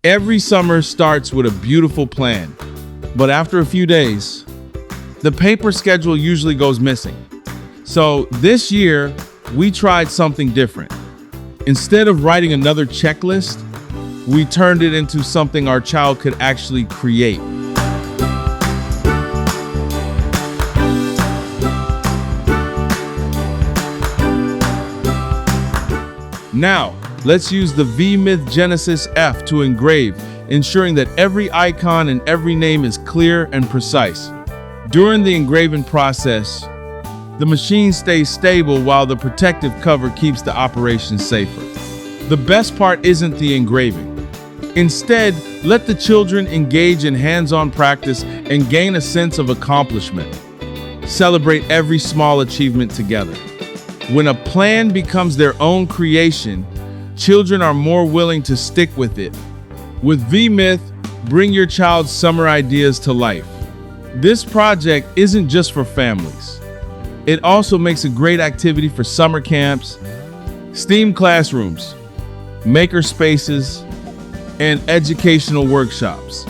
Every summer starts with a beautiful plan, but after a few days, the paper schedule usually goes missing. So this year, we tried something different. Instead of writing another checklist, we turned it into something our child could actually create. Now, let's use the VMYTH Genesis F to engrave, ensuring that every icon and every name is clear and precise. During the engraving process, the machine stays stable while the protective cover keeps the operation safer. The best part isn't the engraving. Instead, let the children engage in hands-on practice and gain a sense of accomplishment. Celebrate every small achievement together. When a plan becomes their own creation, children are more willing to stick with it. With VMYTH, bring your child's summer ideas to life. This project isn't just for families. It also makes a great activity for summer camps, STEAM classrooms, maker spaces, and educational workshops.